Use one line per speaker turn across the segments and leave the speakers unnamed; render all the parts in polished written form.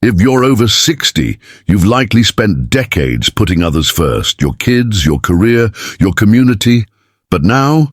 If you're over 60, you've likely spent decades putting others first, your kids, your career, your community. But now,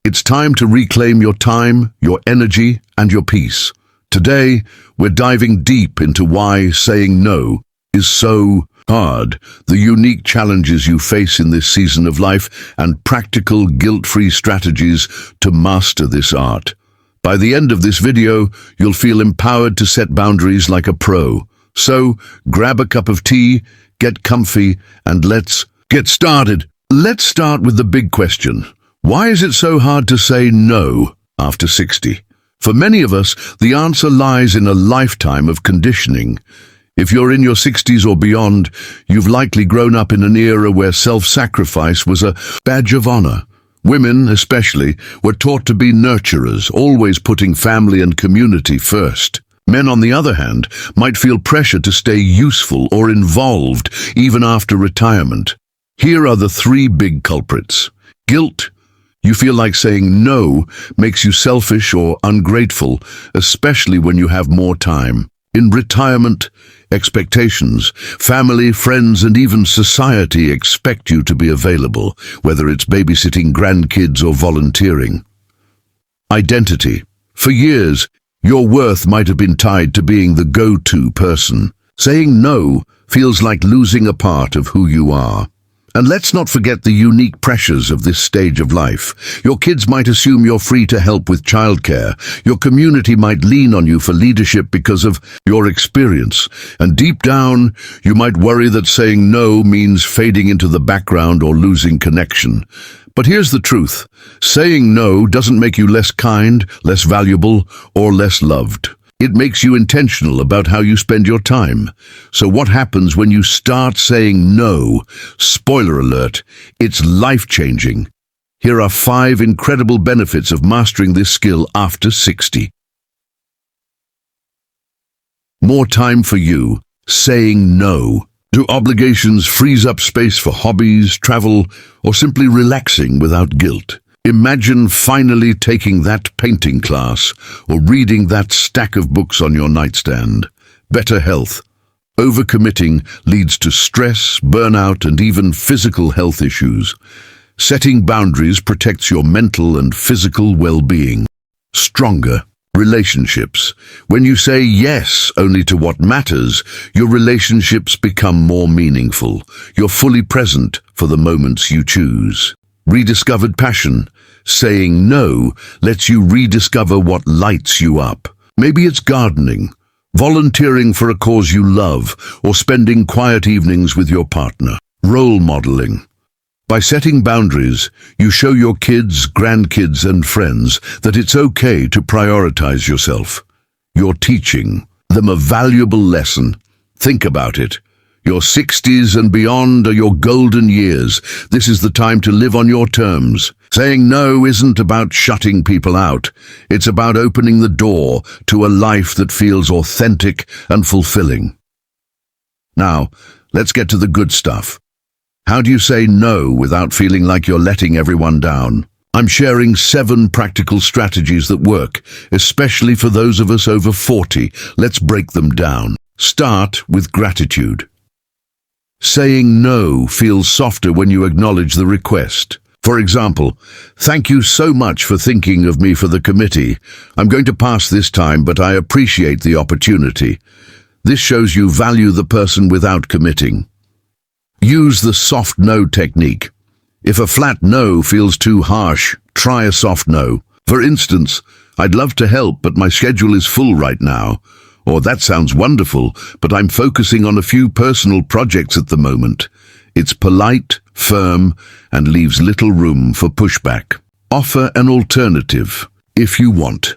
it's time to reclaim your time, your energy, and your peace. Today, we're diving deep into why saying no is so hard, the unique challenges you face in this season of life, and practical, guilt-free strategies to master this art. By the end of this video, you'll feel empowered to set boundaries like a pro. So, grab a cup of tea, get comfy, and let's get started. Let's start with the big question. Why is it so hard to say no after 60? For many of us, the answer lies in a lifetime of conditioning. If you're in your 60s or beyond, you've likely grown up in an era where self-sacrifice was a badge of honor. Women, especially, were taught to be nurturers, always putting family and community first. Men, on the other hand, might feel pressure to stay useful or involved even after retirement. Here are the three big culprits. Guilt. You feel like saying no makes you selfish or ungrateful, especially when you have more time. In retirement, expectations, family, friends, and even society expect you to be available, whether it's babysitting grandkids or volunteering. Identity. For years, your worth might have been tied to being the go-to person. Saying no feels like losing a part of who you are. And let's not forget the unique pressures of this stage of life. Your kids might assume you're free to help with childcare. Your community might lean on you for leadership because of your experience. And deep down, you might worry that saying no means fading into the background or losing connection. But here's the truth. Saying no doesn't make you less kind, less valuable, or less loved. It makes you intentional about how you spend your time. So what happens when you start saying no? Spoiler alert, it's life-changing. Here are 5 incredible benefits of mastering this skill after 60. More time for you. Saying no. Do obligations frees up space for hobbies, travel, or simply relaxing without guilt? Imagine finally taking that painting class or reading that stack of books on your nightstand. Better health. Overcommitting leads to stress, burnout, and even physical health issues. Setting boundaries protects your mental and physical well-being. Stronger relationships. When you say yes only to what matters, your relationships become more meaningful. You're fully present for the moments you choose. Rediscovered passion. Saying no lets you rediscover what lights you up. Maybe it's gardening, volunteering for a cause you love, or spending quiet evenings with your partner. Role modeling. By setting boundaries, you show your kids, grandkids, and friends that it's okay to prioritize yourself. You're teaching them a valuable lesson. Think about it. Your 60s and beyond are your golden years. This is the time to live on your terms. Saying no isn't about shutting people out. It's about opening the door to a life that feels authentic and fulfilling. Now, let's get to the good stuff. How do you say no without feeling like you're letting everyone down? I'm sharing 7 practical strategies that work, especially for those of us over 40. Let's break them down. Start with gratitude. Saying no feels softer when you acknowledge the request. For example, "Thank you so much for thinking of me for the committee. I'm going to pass this time, but I appreciate the opportunity." This shows you value the person without committing. Use the soft no technique. If a flat no feels too harsh, try a soft no. For instance, "I'd love to help, but my schedule is full right now." Or, "That sounds wonderful, but I'm focusing on a few personal projects at the moment." It's polite, firm, and leaves little room for pushback. Offer an alternative, if you want.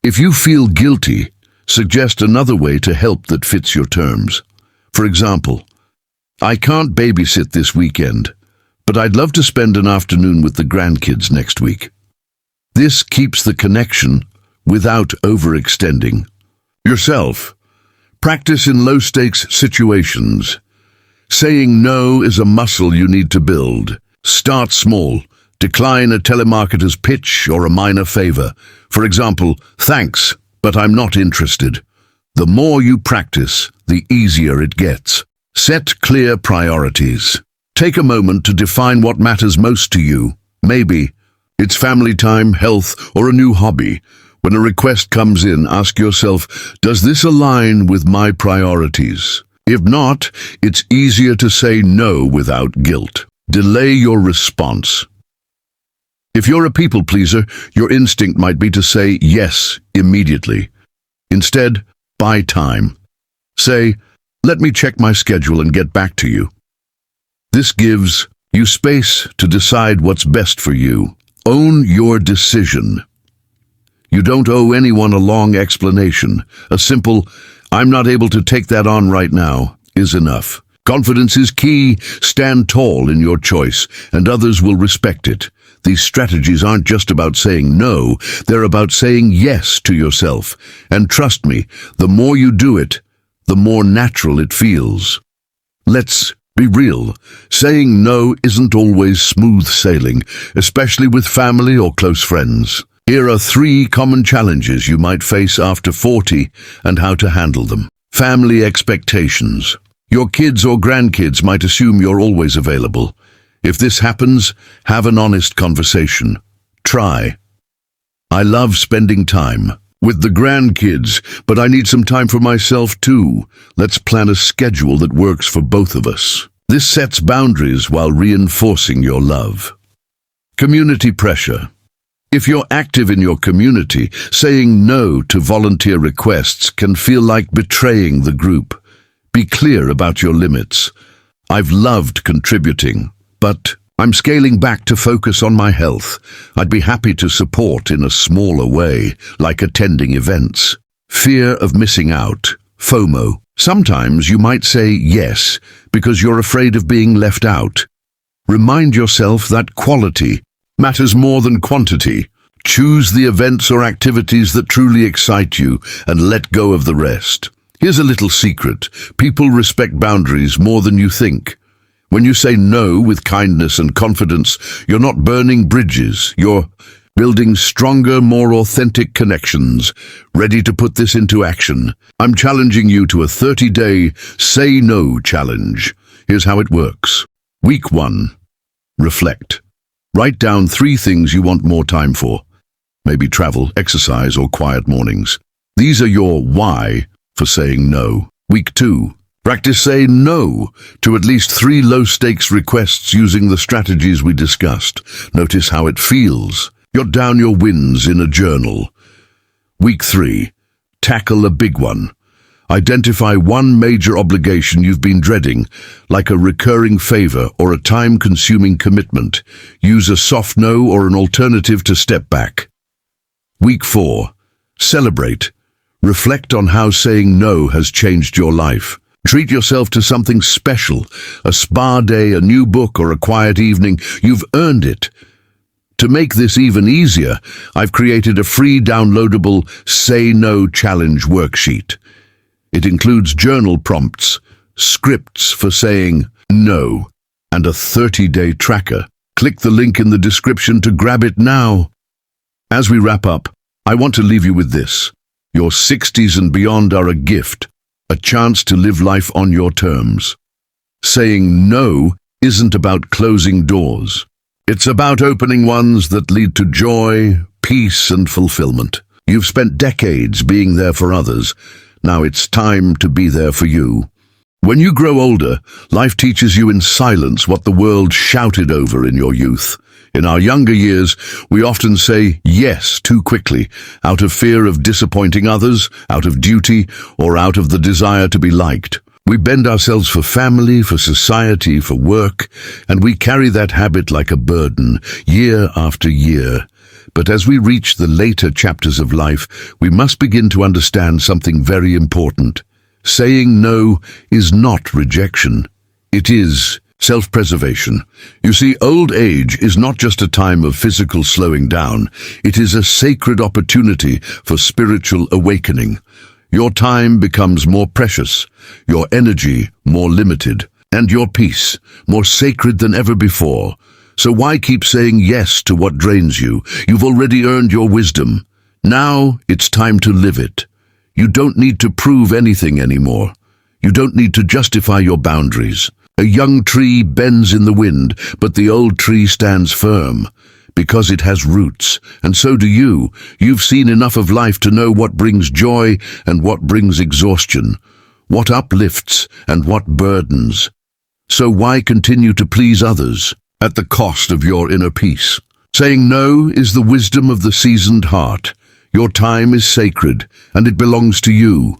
If you feel guilty, suggest another way to help that fits your terms. For example, "I can't babysit this weekend, but I'd love to spend an afternoon with the grandkids next week." This keeps the connection without overextending. Yourself. Practice in low-stakes situations. Saying no is a muscle you need to build. Start small. Decline a telemarketer's pitch or a minor favor. For example, "Thanks, but I'm not interested." The more you practice, the easier it gets. Set clear priorities. Take a moment to define what matters most to you. Maybe it's family time, health, or a new hobby. When a request comes in, ask yourself, does this align with my priorities? If not, it's easier to say no without guilt. Delay your response. If you're a people pleaser, your instinct might be to say yes immediately. Instead, buy time. Say, let me check my schedule and get back to you. This gives you space to decide what's best for you. Own your decision. You don't owe anyone a long explanation. A simple, I'm not able to take that on right now, is enough. Confidence is key. Stand tall in your choice, and others will respect it. These strategies aren't just about saying no, they're about saying yes to yourself. And trust me, the more you do it, the more natural it feels. Let's be real. Saying no isn't always smooth sailing, especially with family or close friends. Here are 3 common challenges you might face after 40 and how to handle them. Family expectations. Your kids or grandkids might assume you're always available. If this happens, have an honest conversation. Try, I love spending time with the grandkids, but I need some time for myself too. Let's plan a schedule that works for both of us. This sets boundaries while reinforcing your love. Community pressure. If you're active in your community, saying no to volunteer requests can feel like betraying the group. Be clear about your limits. I've loved contributing, but I'm scaling back to focus on my health. I'd be happy to support in a smaller way, like attending events. Fear of missing out, FOMO. Sometimes you might say yes because you're afraid of being left out. Remind yourself that quality matters more than quantity. Choose the events or activities that truly excite you and let go of the rest. Here's a little secret. People respect boundaries more than you think. When you say no with kindness and confidence, you're not burning bridges. You're building stronger, more authentic connections. Ready to put this into action? I'm challenging you to a 30-day Say No challenge. Here's how it works. Week 1. Reflect. Write down 3 things you want more time for. Maybe travel, exercise, or quiet mornings. These are your why for saying no. Week 2. Practice saying no to at least 3 low-stakes requests using the strategies we discussed. Notice how it feels. Jot down your wins in a journal. Week 3. Tackle a big one. Identify one major obligation you've been dreading, like a recurring favor or a time-consuming commitment. Use a soft no or an alternative to step back. Week 4. Celebrate. Reflect on how saying no has changed your life. Treat yourself to something special, a spa day, a new book, or a quiet evening. You've earned it. To make this even easier, I've created a free downloadable Say No Challenge worksheet. It includes journal prompts, scripts for saying no, and a 30-day tracker. Click the link in the description to grab it now. As we wrap up, I want to leave you with this. Your 60s and beyond are a gift, a chance to live life on your terms. Saying no isn't about closing doors. It's about opening ones that lead to joy, peace, and fulfillment. You've spent decades being there for others. Now it's time to be there for you. When you grow older, life teaches you in silence what the world shouted over in your youth. In our younger years, we often say yes too quickly, out of fear of disappointing others, out of duty, or out of the desire to be liked. We bend ourselves for family, for society, for work, and we carry that habit like a burden, year after year. But as we reach the later chapters of life, we must begin to understand something very important. Saying no is not rejection. It is self-preservation. You see, old age is not just a time of physical slowing down. It is a sacred opportunity for spiritual awakening. Your time becomes more precious, your energy more limited, and your peace more sacred than ever before. So why keep saying yes to what drains you? You've already earned your wisdom. Now it's time to live it. You don't need to prove anything anymore. You don't need to justify your boundaries. A young tree bends in the wind, but the old tree stands firm, because it has roots, and so do you. You've seen enough of life to know what brings joy and what brings exhaustion, what uplifts and what burdens. So why continue to please others at the cost of your inner peace? Saying no is the wisdom of the seasoned heart. Your time is sacred, and it belongs to you.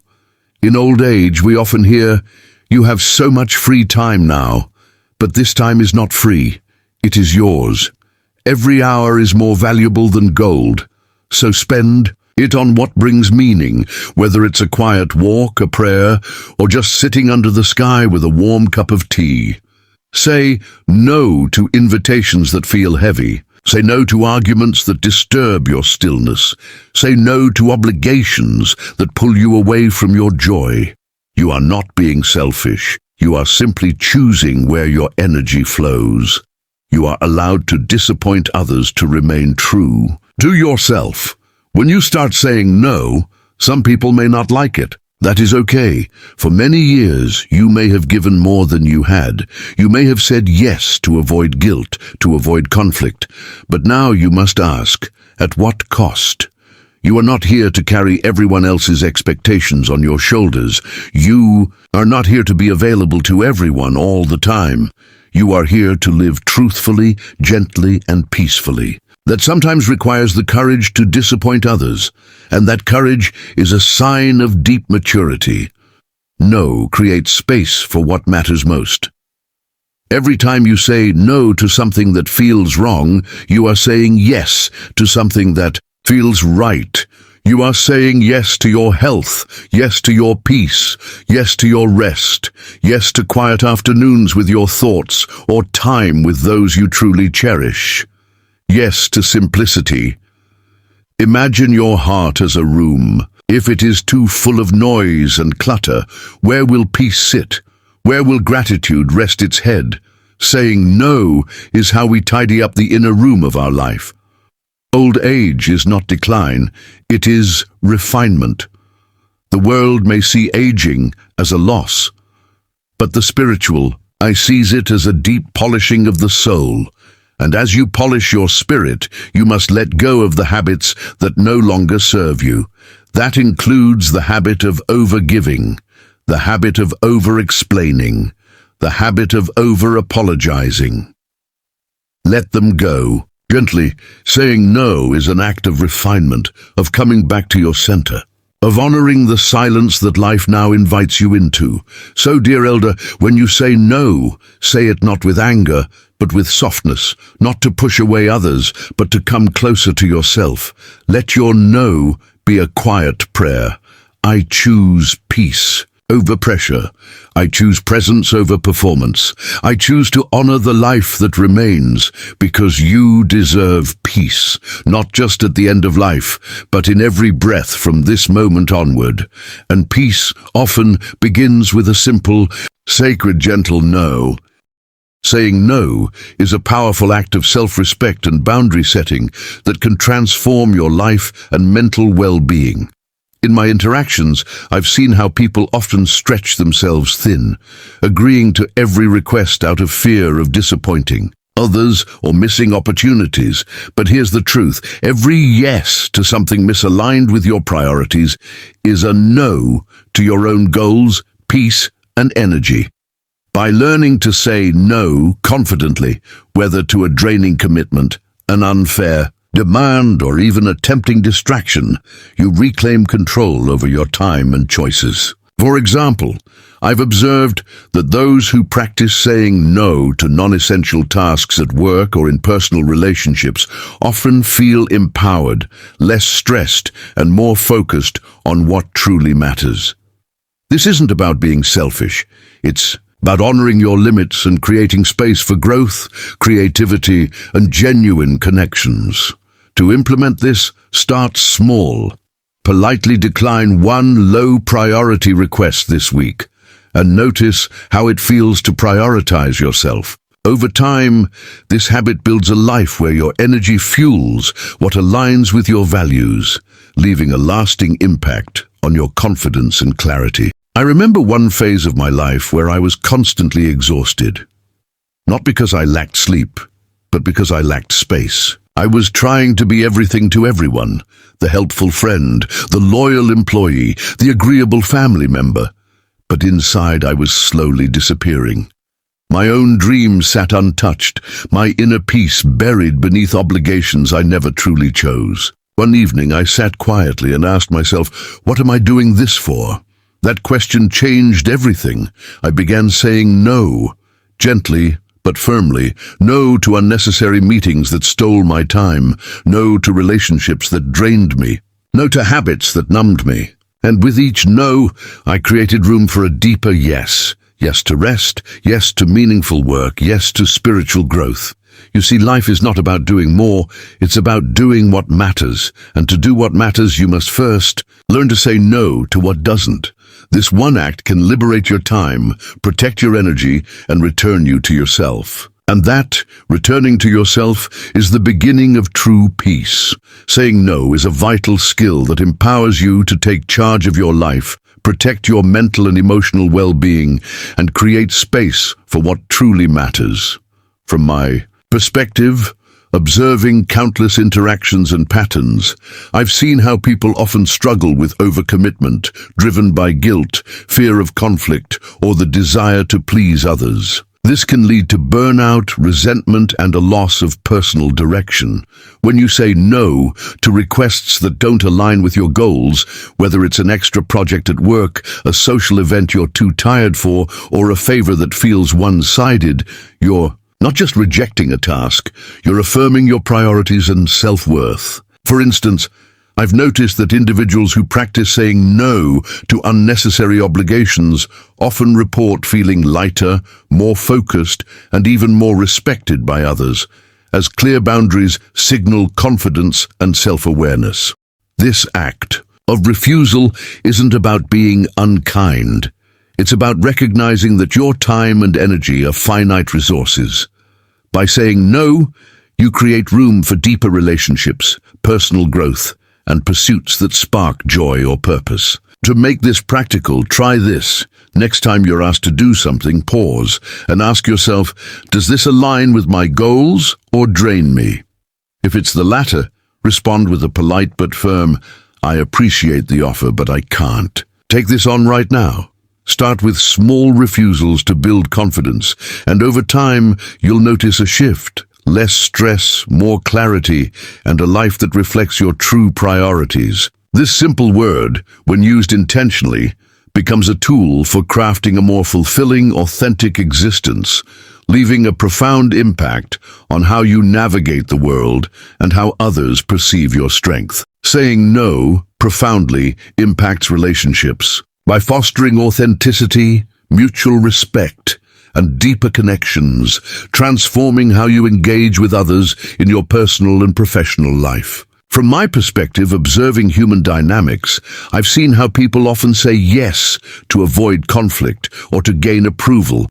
In old age, we often hear, "You have so much free time now," but this time is not free. It is yours. Every hour is more valuable than gold, so spend it on what brings meaning, whether it's a quiet walk, a prayer, or just sitting under the sky with a warm cup of tea. Say no to invitations that feel heavy. Say no to arguments that disturb your stillness. Say no to obligations that pull you away from your joy. You are not being selfish. You are simply choosing where your energy flows. You are allowed to disappoint others to remain true to yourself. When you start saying no, some people may not like it. That is okay. For many years, you may have given more than you had. You may have said yes to avoid guilt, to avoid conflict. But now you must ask, at what cost? You are not here to carry everyone else's expectations on your shoulders. You are not here to be available to everyone all the time. You are here to live truthfully, gently, and peacefully. That sometimes requires the courage to disappoint others, and that courage is a sign of deep maturity. No creates space for what matters most. Every time you say no to something that feels wrong, you are saying yes to something that feels right. You are saying yes to your health, yes to your peace, yes to your rest, yes to quiet afternoons with your thoughts, or time with those you truly cherish. Yes to simplicity. Imagine your heart as a room. If it is too full of noise and clutter, where will peace sit? Where will gratitude rest its head? Saying no is how we tidy up the inner room of our life. Old age is not decline, it is refinement. The world may see aging as a loss, but the spiritual eye sees it as a deep polishing of the soul. And as you polish your spirit, you must let go of the habits that no longer serve you. That includes the habit of over-giving, the habit of over-explaining, the habit of over-apologizing. Let them go. Gently, saying no is an act of refinement, of coming back to your center, of honoring the silence that life now invites you into. So, dear elder, when you say no, say it not with anger, but with softness, not to push away others, but to come closer to yourself. Let your no be a quiet prayer. I choose peace over pressure. I choose presence over performance. I choose to honor the life that remains, because you deserve peace, not just at the end of life, but in every breath from this moment onward. And peace often begins with a simple, sacred, gentle no. Saying no is a powerful act of self-respect and boundary setting that can transform your life and mental well-being. In my interactions, I've seen how people often stretch themselves thin, agreeing to every request out of fear of disappointing others or missing opportunities. But here's the truth. Every yes to something misaligned with your priorities is a no to your own goals, peace, and energy. By learning to say no confidently, whether to a draining commitment, an unfair demand, or even a tempting distraction, you reclaim control over your time and choices. For example, I've observed that those who practice saying no to non-essential tasks at work or in personal relationships often feel empowered, less stressed, and more focused on what truly matters. This isn't about being selfish. It's about honoring your limits and creating space for growth, creativity, and genuine connections. To implement this, start small. Politely decline one low-priority request this week, and notice how it feels to prioritize yourself. Over time, this habit builds a life where your energy fuels what aligns with your values, leaving a lasting impact on your confidence and clarity. I remember one phase of my life where I was constantly exhausted. Not because I lacked sleep, but because I lacked space. I was trying to be everything to everyone: the helpful friend, the loyal employee, the agreeable family member. But inside I was slowly disappearing. My own dreams sat untouched, my inner peace buried beneath obligations I never truly chose. One evening I sat quietly and asked myself, what am I doing this for? That question changed everything. I began saying no, gently but firmly. No to unnecessary meetings that stole my time. No to relationships that drained me. No to habits that numbed me. And with each no, I created room for a deeper yes. Yes to rest, yes to meaningful work, yes to spiritual growth. You see, life is not about doing more, it's about doing what matters. And to do what matters, you must first learn to say no to what doesn't. This one act can liberate your time, protect your energy, and return you to yourself. And that, returning to yourself, is the beginning of true peace. Saying no is a vital skill that empowers you to take charge of your life, protect your mental and emotional well-being, and create space for what truly matters. From my perspective, observing countless interactions and patterns, I've seen how people often struggle with overcommitment, driven by guilt, fear of conflict, or the desire to please others. This can lead to burnout, resentment, and a loss of personal direction. When you say no to requests that don't align with your goals, whether it's an extra project at work, a social event you're too tired for, or a favor that feels one-sided, you're not just rejecting a task, you're affirming your priorities and self-worth. For instance, I've noticed that individuals who practice saying no to unnecessary obligations often report feeling lighter, more focused, and even more respected by others, as clear boundaries signal confidence and self-awareness. This act of refusal isn't about being unkind. It's about recognizing that your time and energy are finite resources. By saying no, you create room for deeper relationships, personal growth, and pursuits that spark joy or purpose. To make this practical, try this. Next time you're asked to do something, pause and ask yourself, does this align with my goals or drain me? If it's the latter, respond with a polite but firm, I appreciate the offer, but I can't. Take this on right now. Start with small refusals to build confidence, and over time, you'll notice a shift. Less stress, more clarity, and a life that reflects your true priorities. This simple word, when used intentionally, becomes a tool for crafting a more fulfilling, authentic existence, leaving a profound impact on how you navigate the world and how others perceive your strength. Saying no profoundly impacts relationships by fostering authenticity, mutual respect, and deeper connections, transforming how you engage with others in your personal and professional life. From my perspective, observing human dynamics, I've seen how people often say yes to avoid conflict or to gain approval,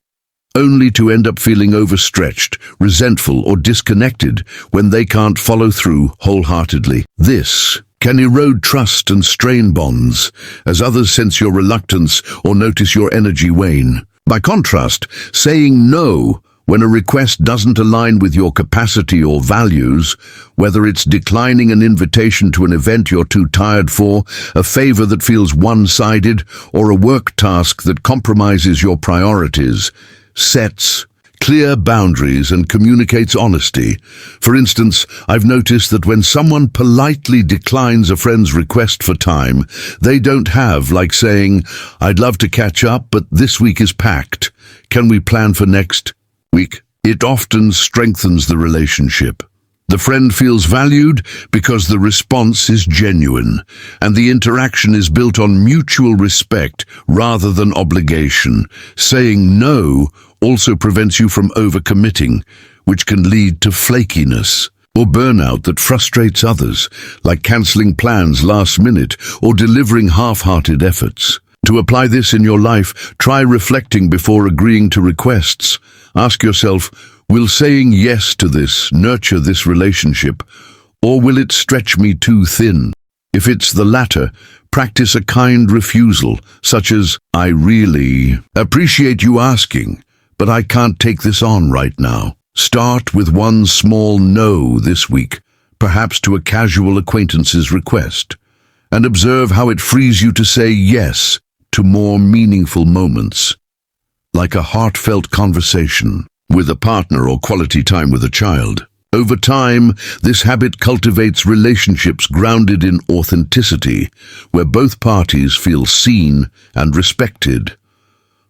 only to end up feeling overstretched, resentful, or disconnected when they can't follow through wholeheartedly. This can erode trust and strain bonds, as others sense your reluctance or notice your energy wane. By contrast, saying no when a request doesn't align with your capacity or values, whether it's declining an invitation to an event you're too tired for, a favor that feels one-sided, or a work task that compromises your priorities, sets clear boundaries and communicates honesty. For instance, I've noticed that when someone politely declines a friend's request for time, they don't have, like saying, I'd love to catch up, but this week is packed. Can we plan for next week? It often strengthens the relationship. The friend feels valued because the response is genuine, and the interaction is built on mutual respect rather than obligation. Saying no also prevents you from overcommitting, which can lead to flakiness or burnout that frustrates others, like cancelling plans last minute or delivering half-hearted efforts. To apply this in your life, try reflecting before agreeing to requests. Ask yourself, Will saying yes to this nurture this relationship, or will it stretch me too thin? If it's the latter, practice a kind refusal, such as, I really appreciate you asking, but I can't take this on right now. Start with one small no this week, perhaps to a casual acquaintance's request, and observe how it frees you to say yes to more meaningful moments, like a heartfelt conversation with a partner or quality time with a child. Over time, this habit cultivates relationships grounded in authenticity, where both parties feel seen and respected.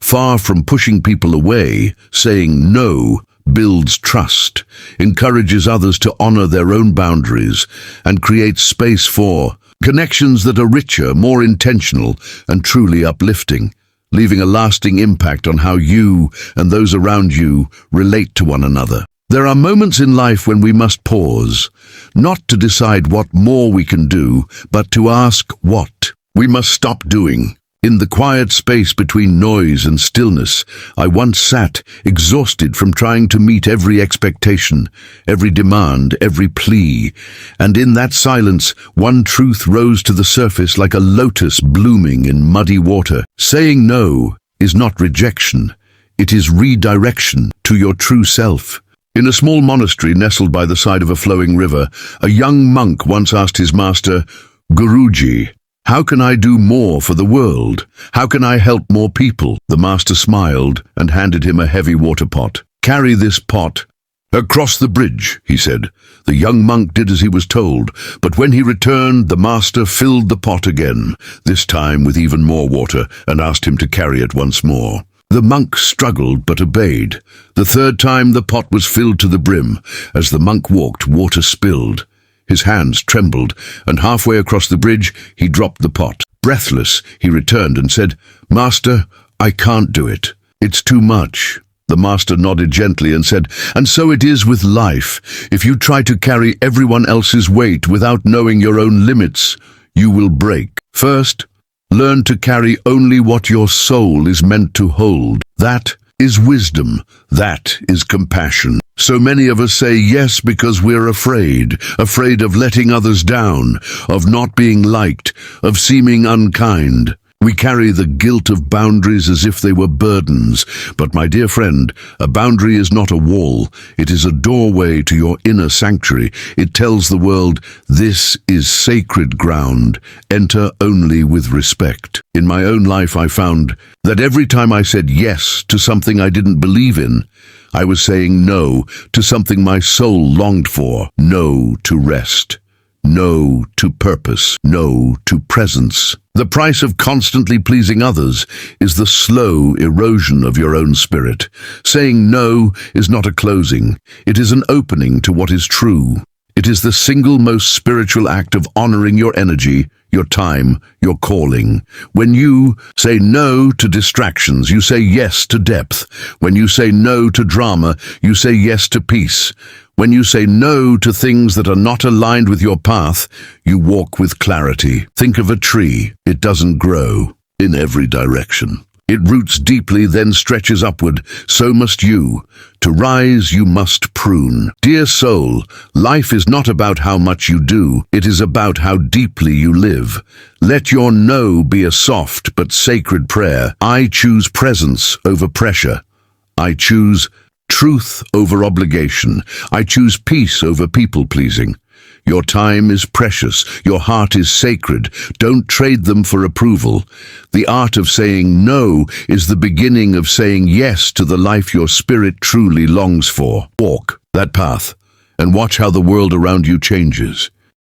Far from pushing people away, saying no builds trust, encourages others to honor their own boundaries, and creates space for connections that are richer, more intentional, and truly uplifting, leaving a lasting impact on how you and those around you relate to one another. There are moments in life when we must pause, not to decide what more we can do, but to ask what we must stop doing. In the quiet space between noise and stillness, I once sat, exhausted from trying to meet every expectation, every demand, every plea, and in that silence, one truth rose to the surface like a lotus blooming in muddy water. Saying no is not rejection, it is redirection to your true self. In a small monastery nestled by the side of a flowing river, a young monk once asked his master, "Guruji, how can I do more for the world? How can I help more people?" The master smiled and handed him a heavy water pot. "Carry this pot across the bridge," he said. The young monk did as he was told, but when he returned, the master filled the pot again, this time with even more water, and asked him to carry it once more. The monk struggled but obeyed. The third time the pot was filled to the brim. As the monk walked, water spilled. His hands trembled, and halfway across the bridge, he dropped the pot. Breathless, he returned and said, "Master, I can't do it. It's too much." The master nodded gently and said, "And so it is with life. If you try to carry everyone else's weight without knowing your own limits, you will break. First, learn to carry only what your soul is meant to hold. That is wisdom. That is compassion. So many of us say yes because we're afraid of letting others down, of not being liked, of seeming unkind. We carry the guilt of boundaries as if they were burdens. But my dear friend, a boundary is not a wall. It is a doorway to your inner sanctuary. It tells the world, this is sacred ground. Enter only with respect. In my own life, I found that every time I said yes to something I didn't believe in, I was saying no to something my soul longed for. No to rest. No to purpose. No to presence. The price of constantly pleasing others is the slow erosion of your own spirit. Saying no is not a closing. It is an opening to what is true. It is the single most spiritual act of honoring your energy, your time, your calling. When you say no to distractions, you say yes to depth. When you say no to drama, you say yes to peace. When you say no to things that are not aligned with your path, you walk with clarity. Think of a tree. It doesn't grow in every direction. It roots deeply, then stretches upward. So must you. To rise, you must prune. Dear soul, life is not about how much you do. It is about how deeply you live. Let your no be a soft but sacred prayer. I choose presence over pressure. I choose truth over obligation. I choose peace over people-pleasing. Your time is precious. Your heart is sacred. Don't trade them for approval. The art of saying no is the beginning of saying yes to the life your spirit truly longs for. Walk that path and watch how the world around you changes.